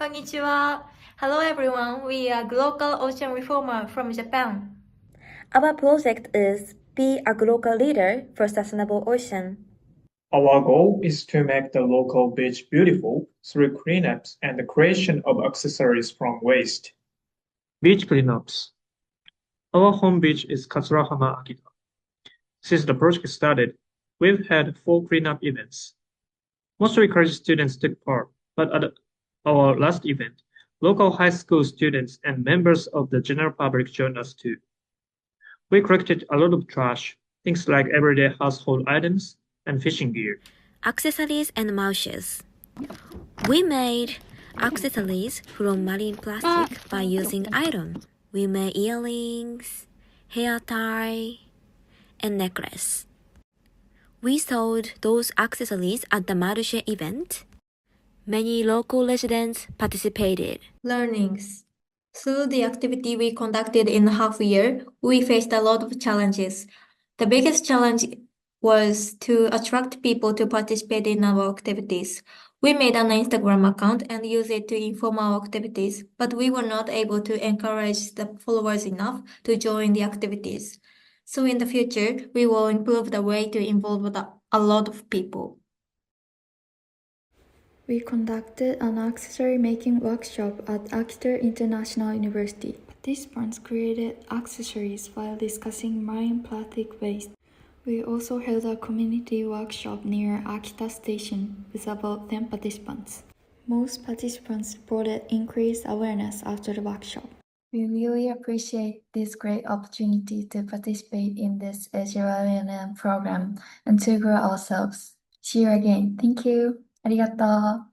Konnichiwa. Hello everyone, we are Global Ocean Reformer from Japan. Our project is Be a Global Leader for Sustainable Ocean. Our goal is to make the local beach beautiful through cleanups and the creation of accessories from waste. Beach cleanups. Our home beach is Katsurahama, Akita. Since the project started, we've had 4 cleanup events. Mostly college students took part, but at our last event, local high school students and members of the general public joined us too. We collected a lot of trash, things like everyday household items and fishing gear. Accessories and mouches. We made accessories from marine plastic by using iron. We made earrings, hair tie, and necklace. We sold those accessories at the Marché event. Many local residents participated. Learnings. Through the activity we conducted in half a year, we faced a lot of challenges. The biggest challenge was to attract people to participate in our activities. We made an Instagram account and used it to inform our activities, but we were not able to encourage the followers enough to join the activities. So in the future, we will improve the way to involve a lot of people. We conducted an accessory making workshop at Akita International University. Participants created accessories while discussing marine plastic waste. We also held a community workshop near Akita Station with about 10 participants. Most participants reported increased awareness after the workshop. We really appreciate this great opportunity to participate in this AJYELN program and to grow ourselves. See you again. Thank you. ありがとう。